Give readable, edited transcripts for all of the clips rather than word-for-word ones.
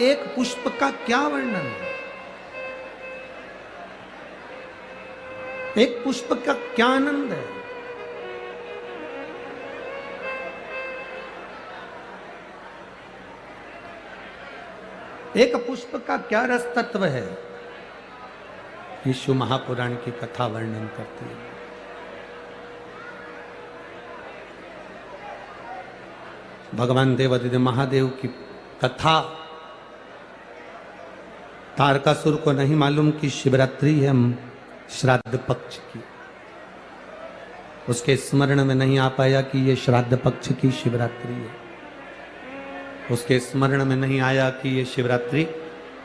एक पुष्प का क्या वर्णन है, एक पुष्प का क्या आनंद है। एक पुष्प का क्या रस तत्व है, विष्णु महापुराण की कथा वर्णन करती है। भगवान देवादिदेव महादेव की कथा तारकासुर को नहीं मालूम कि शिवरात्रि है श्राद्ध पक्ष की। उसके स्मरण में नहीं आ पाया कि ये श्राद्ध पक्ष की शिवरात्रि है। उसके स्मरण में नहीं आया कि ये शिवरात्रि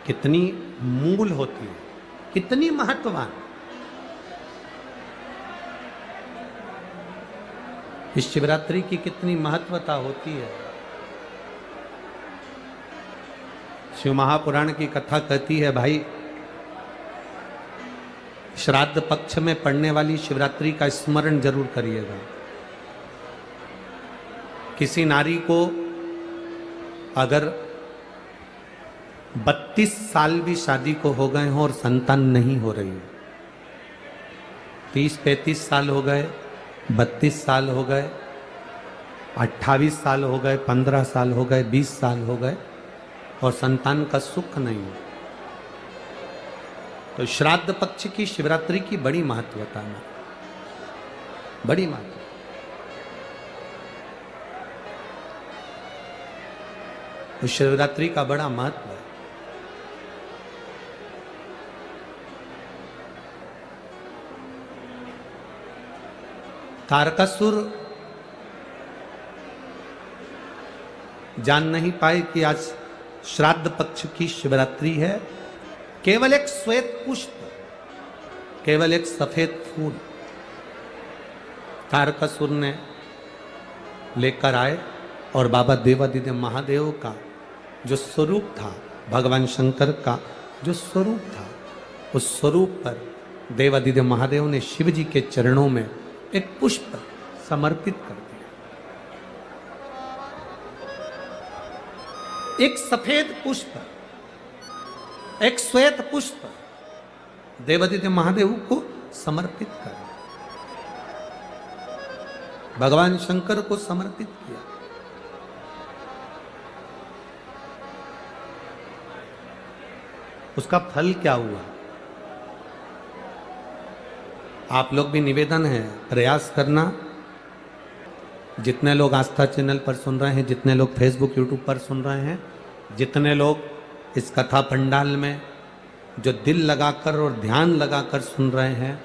कितनी मूल होती है, कितनी महत्ववान। इस शिवरात्रि की कितनी महत्वता होती है। शिव महापुराण की कथा कहती है, भाई श्राद्ध पक्ष में पड़ने वाली शिवरात्रि का स्मरण जरूर करिएगा। किसी नारी को अगर 32 साल भी शादी को हो गए हो और संतान नहीं हो रही हो, 30-35 साल हो गए, 32 साल हो गए, 28 साल हो गए, 15 साल हो गए, 20 साल हो गए और संतान का सुख नहीं हो, तो श्राद्ध पक्ष की शिवरात्रि की बड़ी महत्वता है, बड़ी महत्वता। तो शिवरात्रि का बड़ा महत्व है। तारकासुर जान नहीं पाए कि आज श्राद्ध पक्ष की शिवरात्रि है। केवल एक श्वेत पुष्प, केवल एक सफेद फूल तारकासुर ने लेकर आए और बाबा देवादिदेव महादेव का जो स्वरूप था, भगवान शंकर का जो स्वरूप था, उस स्वरूप पर देवादिदेव महादेव ने शिव जी के चरणों में एक पुष्प समर्पित कर दिया। एक सफेद पुष्प, एक श्वेत पुष्प देवादिदेव महादेव को समर्पित कर, भगवान शंकर को समर्पित किया। उसका फल क्या हुआ? आप लोग भी निवेदन है, प्रयास करना। जितने लोग आस्था चैनल पर सुन रहे हैं, जितने लोग फेसबुक यूट्यूब पर सुन रहे हैं, जितने लोग इस कथा पंडाल में जो दिल लगाकर और ध्यान लगाकर सुन रहे हैं,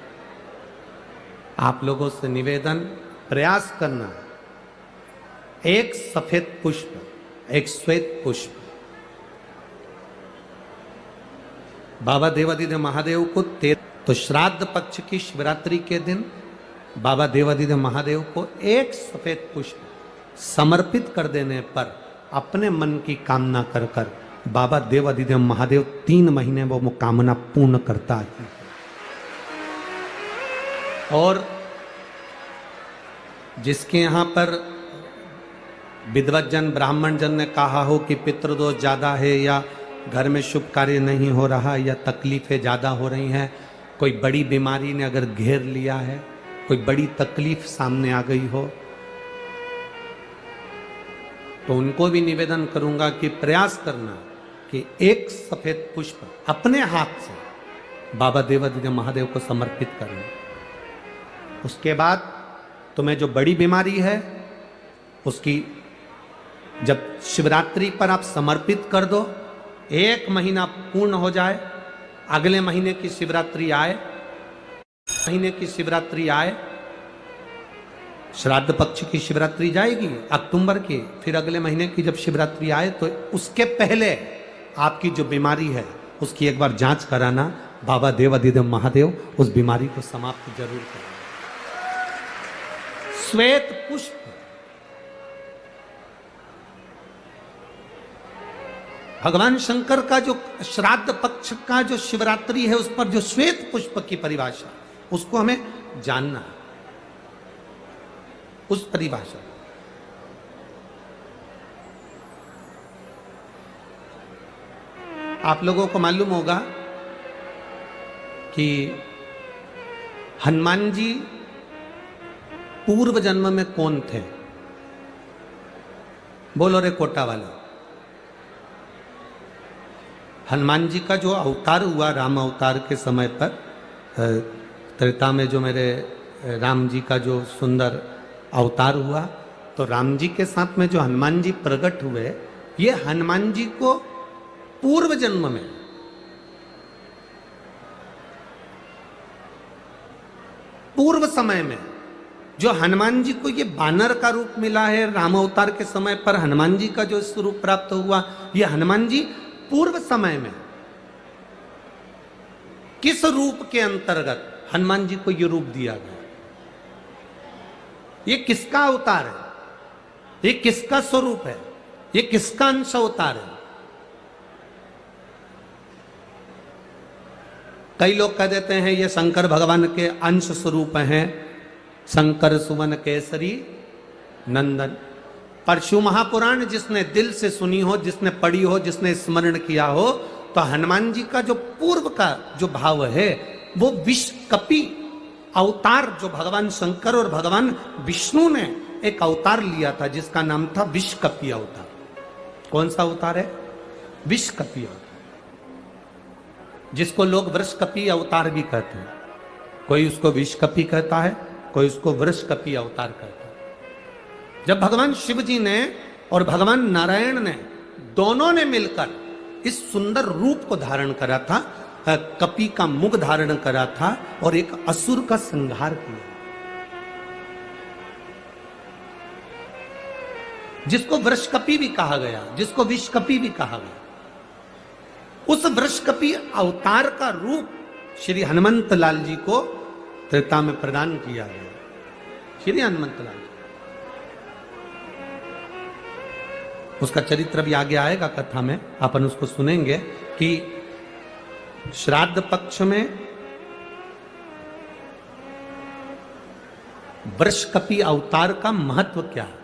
आप लोगों से निवेदन, प्रयास करना। एक सफेद पुष्प, एक श्वेत पुष्प बाबा देवादिदेव महादेव को तो श्राद्ध पक्ष की शिवरात्रि के दिन बाबा देवादिदेव महादेव को एक सफेद पुष्प समर्पित कर देने पर अपने मन की कामना कर कर बाबा देवादिदेव महादेव 3 महीने वो कामना पूर्ण करता है। और जिसके यहां पर विद्वत जन ब्राह्मण जन ने कहा हो कि पितृदोष ज्यादा है या घर में शुभ कार्य नहीं हो रहा या तकलीफें ज्यादा हो रही हैं, कोई बड़ी बीमारी ने अगर घेर लिया है, कोई बड़ी तकलीफ सामने आ गई हो, तो उनको भी निवेदन करूंगा कि प्रयास करना कि एक सफेद पुष्प अपने हाथ से बाबा देवादिदेव महादेव को समर्पित करना। उसके बाद तुम्हें जो बड़ी बीमारी है उसकी जब शिवरात्रि पर आप समर्पित कर दो, 1 महीना पूर्ण हो जाए, अगले महीने की शिवरात्रि आए, महीने की शिवरात्रि आए, श्राद्ध पक्ष की शिवरात्रि जाएगी अक्टूबर की, फिर अगले महीने की जब शिवरात्रि आए तो उसके पहले आपकी जो बीमारी है उसकी एक बार जांच कराना। बाबा देवादिदेव महादेव उस बीमारी को समाप्त जरूर करें। श्वेत पुष्प, भगवान शंकर का जो श्राद्ध पक्ष का जो शिवरात्रि है उस पर जो श्वेत पुष्प की परिभाषा, उसको हमें जानना है, उस परिभाषा। आप लोगों को मालूम होगा कि हनुमान जी पूर्व जन्म में कौन थे? बोलो रे कोटा वाला। हनुमान जी का जो अवतार हुआ राम अवतार के समय पर, त्रेता में जो मेरे राम जी का जो सुंदर अवतार हुआ, तो राम जी के साथ में जो हनुमान जी प्रकट हुए, ये हनुमान जी को पूर्व जन्म में, पूर्व समय में जो हनुमान जी को ये बानर का रूप मिला है राम अवतार के समय पर, हनुमान जी का जो स्वरूप प्राप्त हुआ, ये हनुमान जी पूर्व समय में किस रूप के अंतर्गत हनुमान जी को ये रूप दिया गया? ये किसका अवतार है? ये किसका स्वरूप है? ये किसका अंश अवतार है? कई लोग कह देते हैं ये शंकर भगवान के अंश स्वरूप हैं, शंकर सुवन केसरी नंदन। पर शिव महापुराण जिसने दिल से सुनी हो, जिसने पढ़ी हो, जिसने स्मरण किया हो, तो हनुमान जी का जो पूर्व का जो भाव है वो विश्वकपि अवतार, जो भगवान शंकर और भगवान विष्णु ने एक अवतार लिया था जिसका नाम था विश्वकपि अवतार। कौन सा अवतार है? विश्वकपि अवतार, जिसको लोग वृषकपि अवतार भी कहते हैं। कोई उसको विश्वकपि कहता है, कोई उसको वृषकपि अवतार कहता है। जब भगवान शिव जी ने और भगवान नारायण ने दोनों ने मिलकर इस सुंदर रूप को धारण करा था, कपि का मुख धारण करा था और एक असुर का संहार किया, जिसको वृषकपि भी कहा गया, जिसको विश्वकपि भी कहा गया। उस वृषकपि अवतार का रूप श्री हनुमंत लाल जी को त्रेता में प्रदान किया गया। श्री हनुमंत लाल जी, उसका चरित्र भी आगे आएगा कथा में, अपन उसको सुनेंगे कि श्राद्ध पक्ष में वृषकपि अवतार का महत्व क्या है,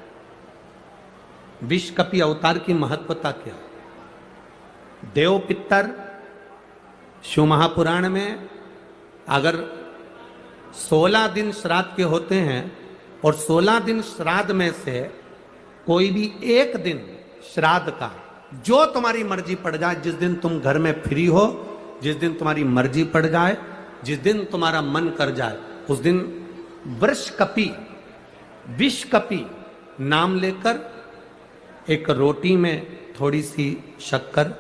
विश्वकपि अवतार की महत्वता क्या है। देव पितर शिव महापुराण में अगर 16 दिन श्राद्ध के होते हैं और 16 दिन श्राद्ध में से कोई भी एक दिन श्राद्ध का, जो तुम्हारी मर्जी पड़ जाए, जिस दिन तुम घर में फ्री हो, जिस दिन तुम्हारी मर्जी पड़ जाए, जिस दिन तुम्हारा मन कर जाए, उस दिन वृषकपि विश्वकपि नाम लेकर एक रोटी में थोड़ी सी शक्कर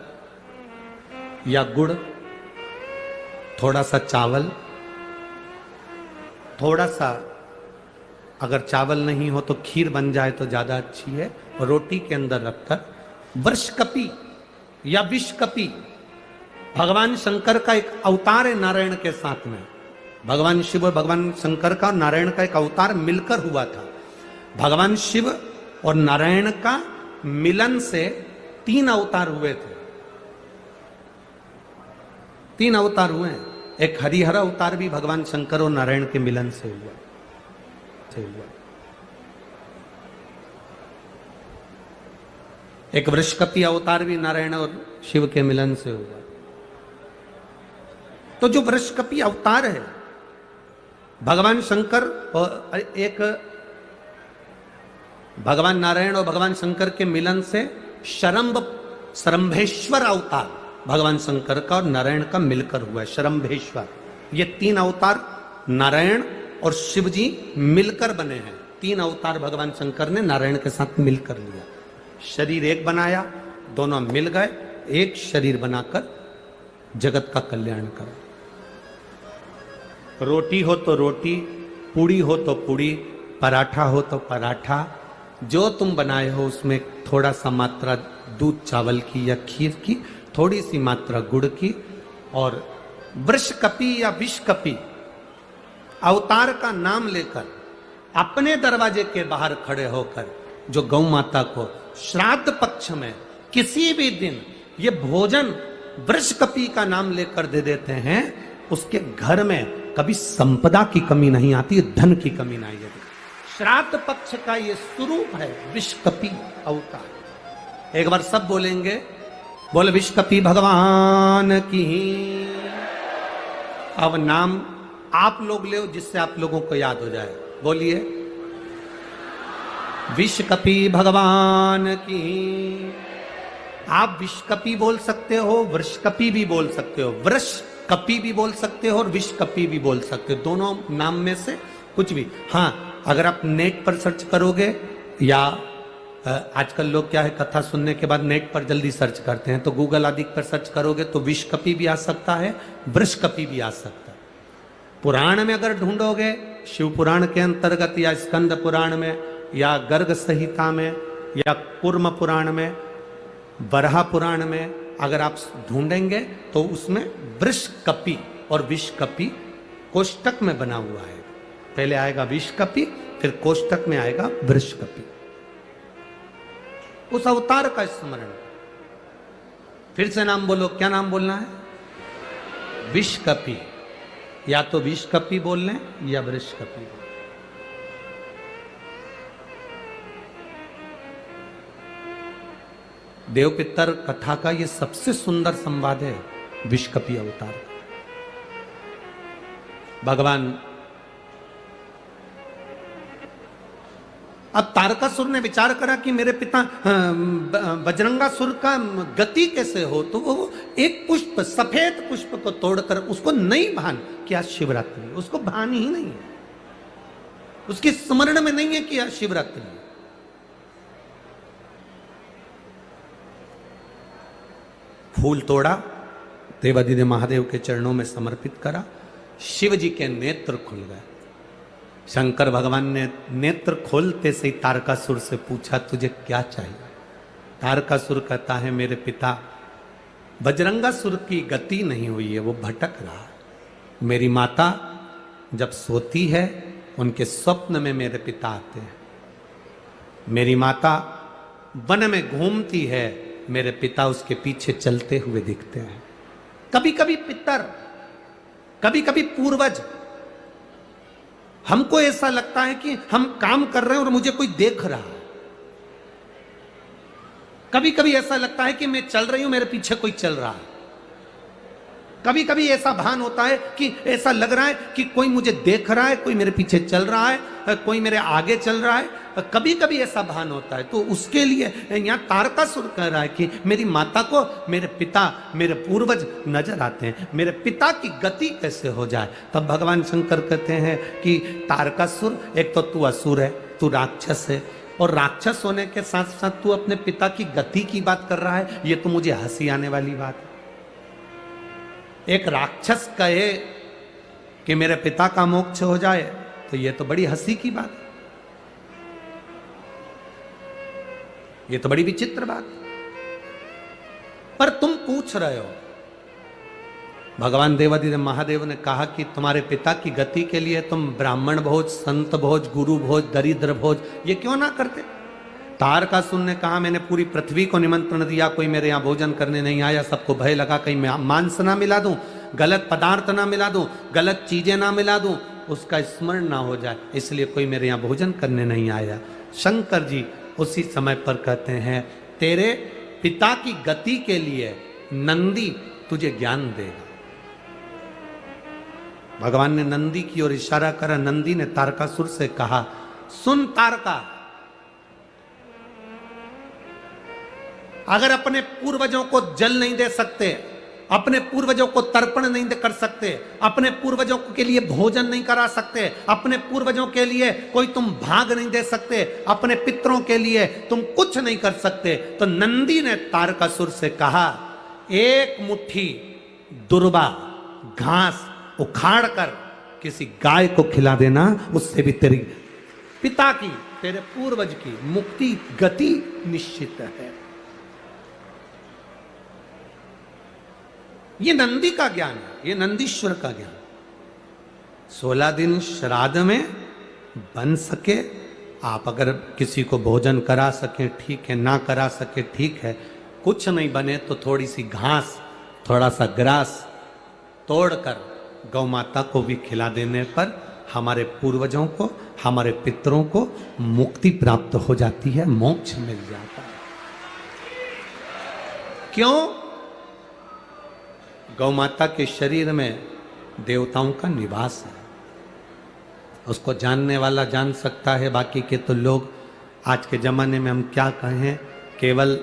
या गुड़, थोड़ा सा चावल, थोड़ा सा अगर चावल नहीं हो तो खीर बन जाए तो ज्यादा अच्छी है, रोटी के अंदर रखकर वृषकपि या विश्वकपि, भगवान शंकर का एक अवतार है नारायण के साथ में। भगवान शिव और भगवान शंकर का और नारायण का एक अवतार मिलकर हुआ था। भगवान शिव और नारायण का मिलन से 3 अवतार हुए थे, 3 अवतार हुए हैं। एक हरिहर अवतार भी भगवान शंकर और नारायण के मिलन से हुआ। एक वृषकपि अवतार भी नारायण और शिव के मिलन से हुआ। तो जो वृषकपि अवतार है भगवान शंकर और एक भगवान नारायण और भगवान शंकर के मिलन से शरंभेश्वर अवतार भगवान शंकर का और नारायण का मिलकर हुआ है, शरंभेश्वर। ये 3 अवतार नारायण और शिव जी मिलकर बने हैं। 3 अवतार भगवान शंकर ने नारायण के साथ मिलकर लिया, शरीर एक बनाया, दोनों मिल गए, एक शरीर बनाकर जगत का कल्याण करा। रोटी हो तो रोटी, पूड़ी हो तो पूड़ी, पराठा हो तो पराठा, जो तुम बनाए हो उसमें थोड़ा सा मात्रा दूध चावल की या खीर की, थोड़ी सी मात्रा गुड़ की, और वृषकपि या विश्वकपि अवतार का नाम लेकर अपने दरवाजे के बाहर खड़े होकर जो गौ माता को श्राद्ध पक्ष में किसी भी दिन ये भोजन वृषकपि का नाम लेकर दे देते हैं, उसके घर में कभी संपदा की कमी नहीं आती, धन की कमी नहीं आती। श्राद्ध पक्ष का ये स्वरूप है विश्वकपि अवतार। एक बार सब बोलेंगे बोल विष्कपी भगवान की। अब नाम आप लोग ले जिससे आप लोगों को याद हो जाए। बोलिए विष्कपी भगवान की। आप विष्कपी बोल सकते हो, वृषकपी भी बोल सकते हो, वृषकपी भी बोल सकते हो और विष्कपी भी बोल सकते हो, दोनों नाम में से कुछ भी। हाँ, अगर आप नेट पर सर्च करोगे या आजकल लोग क्या है, कथा सुनने के बाद नेट पर जल्दी सर्च करते हैं, तो गूगल आदि पर सर्च करोगे तो विष्कपी भी आ सकता है, वृषकपी भी आ सकता है। पुराण में अगर ढूंढोगे, शिव पुराण के अंतर्गत या स्कंद पुराण में या गर्ग संहिता में या कूर्म पुराण में, बरहा पुराण में अगर आप ढूंढेंगे तो उसमें वृषकपी और विष्कपी कोष्टक में बना हुआ है। पहले आएगा विष्कपी, फिर कोष्टक में आएगा वृषकपी। उस अवतार का स्मरण। फिर से नाम बोलो, क्या नाम बोलना है? विष्कपी। या तो विष्कपी बोल लें या वृषकपी। देव पितर कथा का ये सबसे सुंदर संवाद है विष्कपी अवतार का। भगवान अब तारकासुर ने विचार करा कि मेरे पिता बजरंगासुर का गति कैसे हो, तो वो एक पुष्प, सफेद पुष्प को तोड़कर, उसको नहीं भान कि आज शिवरात्रि, उसको भान ही नहीं है, उसकी स्मरण में नहीं है कि आज शिवरात्रि। फूल तोड़ा, देवादिदेव महादेव के चरणों में समर्पित करा, शिव जी के नेत्र खुल गए। शंकर भगवान ने नेत्र खोलते से ही तारकासुर से पूछा, तुझे क्या चाहिए? तारकासुर कहता है, मेरे पिता बजरंगासुर की गति नहीं हुई है, वो भटक रहा है। मेरी माता जब सोती है, उनके स्वप्न में मेरे पिता आते हैं। मेरी माता वन में घूमती है, मेरे पिता उसके पीछे चलते हुए दिखते हैं। कभी कभी पितर, कभी कभी पूर्वज। हमको ऐसा लगता है कि हम काम कर रहे हैं और मुझे कोई देख रहा है। कभी कभी ऐसा लगता है कि मैं चल रही हूं, मेरे पीछे कोई चल रहा है। कभी कभी ऐसा भान होता है कि ऐसा लग रहा है कि कोई मुझे देख रहा है, कोई मेरे पीछे चल रहा है, कोई मेरे आगे चल रहा है। कभी कभी ऐसा भान होता है। तो उसके लिए यहां तारकासुर कह रहा है कि मेरी माता को मेरे पिता, मेरे पूर्वज नजर आते हैं, मेरे पिता की गति कैसे हो जाए। तब भगवान शंकर कहते हैं कि तारकासुर, एक तो तू असुर है, तू राक्षस है, और राक्षस होने के साथ साथ तू अपने पिता की गति की बात कर रहा है। ये तो मुझे हंसी आने वाली बात है। एक राक्षस कहे कि मेरे पिता का मोक्ष हो जाए, तो ये तो बड़ी हंसी की बात है, ये तो बड़ी विचित्र बात। पर तुम पूछ रहे हो, भगवान देवादिदेव महादेव ने कहा कि तुम्हारे पिता की गति के लिए तुम ब्राह्मण भोज, संत भोज, गुरु भोज, दरिद्र भोज ये क्यों ना करते? तारकासुर ने कहा, मैंने पूरी पृथ्वी को निमंत्रण दिया, कोई मेरे यहाँ भोजन करने नहीं आया। सबको भय लगा कहीं मैं मांस ना मिला दूं, गलत पदार्थ ना मिला दूं, गलत चीजें ना मिला दूं, उसका स्मरण ना हो जाए, इसलिए कोई मेरे यहाँ भोजन करने नहीं आया। शंकर जी उसी समय पर कहते हैं, तेरे पिता की गति के लिए नंदी तुझे ज्ञान देगा। भगवान ने नंदी की ओर इशारा करा। नंदी ने तारकासुर से कहा, सुन तारका, अगर अपने पूर्वजों को जल नहीं दे सकते, अपने पूर्वजों को तर्पण नहीं कर सकते, अपने पूर्वजों के लिए भोजन नहीं करा सकते, अपने पूर्वजों के लिए कोई तुम भाग नहीं दे सकते, अपने पितरों के लिए तुम कुछ नहीं कर सकते, तो नंदी ने तारकासुर से कहा, एक मुट्ठी दुर्बा घास उखाड़ कर किसी गाय को खिला देना, उससे भी तेरी पिता की, तेरे पूर्वज की मुक्ति गति निश्चित है। ये नंदी का ज्ञान है, ये नंदीश्वर का ज्ञान। 16 दिन श्राद्ध में बन सके, आप अगर किसी को भोजन करा सके ठीक है, ना करा सके ठीक है, कुछ नहीं बने तो थोड़ी सी घास, थोड़ा सा ग्रास तोड़कर गौ माता को भी खिला देने पर हमारे पूर्वजों को, हमारे पितरों को मुक्ति प्राप्त हो जाती है, मोक्ष मिल जाता है। क्यों? गौ माता के शरीर में देवताओं का निवास है। उसको जानने वाला जान सकता है, बाकी के तो लोग आज के जमाने में हम क्या कहें, केवल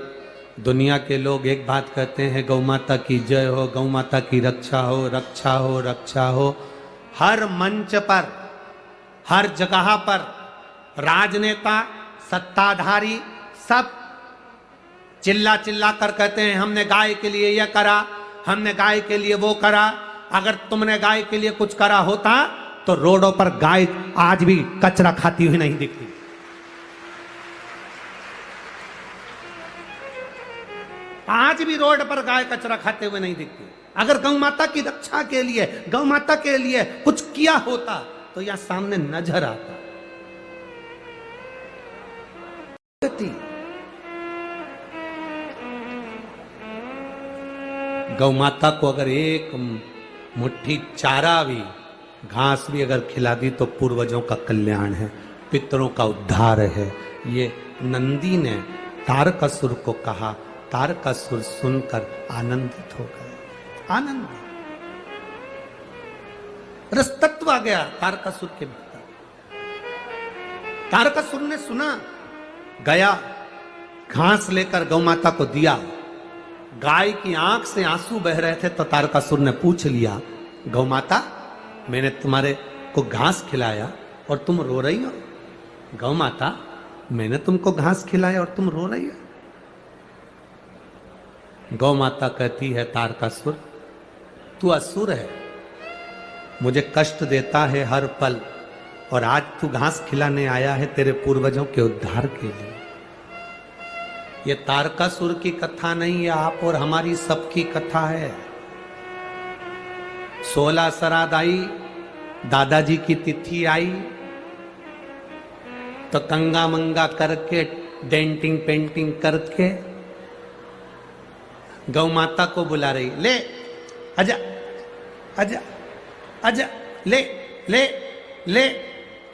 दुनिया के लोग एक बात कहते हैं, गौ माता की जय हो, गौ माता की रक्षा हो, रक्षा हो, रक्षा हो। हर मंच पर, हर जगह पर राजनेता, सत्ताधारी सब चिल्ला चिल्ला कर कहते हैं हमने गाय के लिए यह करा, हमने गाय के लिए वो करा। अगर तुमने गाय के लिए कुछ करा होता तो रोडों पर गाय आज भी कचरा खाती हुई नहीं दिखती। आज भी रोड पर गाय कचरा खाते हुए नहीं दिखती। अगर गौ माता की रक्षा के लिए, गौ माता के लिए कुछ किया होता तो यहां सामने नजर आता। गौ माता को अगर एक मुट्ठी चारा भी, घास भी अगर खिला दी तो पूर्वजों का कल्याण है, पितरों का उद्धार है। ये नंदी ने तारकासुर को कहा। तारकासुर सुनकर आनंदित हो गए। आनंद, रसतत्व आ गया तारकासुर के भीतर। तारकासुर ने सुना, गया, घास लेकर गौ माता को दिया। गाय की आंख से आंसू बह रहे थे तो तारकासुर ने पूछ लिया, गौ माता मैंने तुम्हारे को घास खिलाया और तुम रो रही हो? गौ माता मैंने तुमको घास खिलाया और तुम रो रही हो? गौ माता कहती है, तारकासुर तू असुर है, मुझे कष्ट देता है हर पल, और आज तू घास खिलाने आया है तेरे पूर्वजों के उद्धार के लिए। ये तारकासुर की कथा नहीं है, आप और हमारी सबकी कथा है। 16 श्राद्ध आई, दादाजी की तिथि आई तो कंगा मंगा करके, डेंटिंग पेंटिंग करके गौ माता को बुला रही, ले आजा आजा आजा, ले ले ले।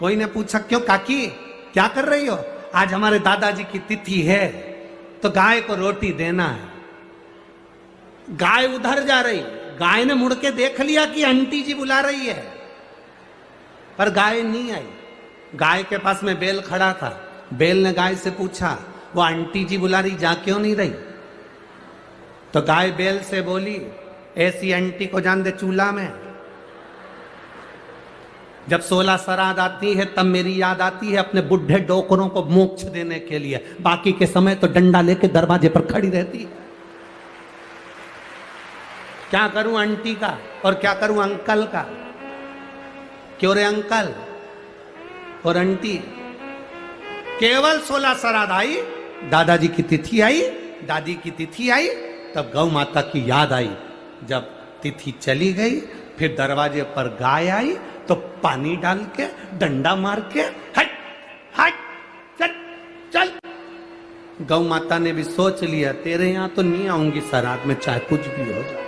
कोई ने पूछा क्यों काकी क्या कर रही हो? आज हमारे दादाजी की तिथि है तो गाय को रोटी देना है। गाय उधर जा रही, गाय ने मुड़ के देख लिया कि आंटी जी बुला रही है, पर गाय नहीं आई। गाय के पास में बैल खड़ा था। बैल ने गाय से पूछा, वो आंटी जी बुला रही, जा क्यों नहीं रही? तो गाय बैल से बोली, ऐसी आंटी को जान दे चूल्हा में। जब 16 श्राद्ध आती है तब मेरी याद आती है अपने बुढ़े डोकरों को मोक्ष देने के लिए, बाकी के समय तो डंडा लेके दरवाजे पर खड़ी रहती है। क्या करूं आंटी का और क्या करूं अंकल का? क्यों रे अंकल और आंटी? केवल 16 श्राद्ध आई, दादाजी की तिथि आई, दादी की तिथि आई, तब गौ माता की याद आई। जब तिथि चली गई फिर दरवाजे पर गाय आई तो पानी डाल के, डंडा मार के, हट हट चल चल। गौ माता ने भी सोच लिया तेरे यहां तो नहीं आऊंगी श्राद्ध में, चाहे कुछ भी हो जाए।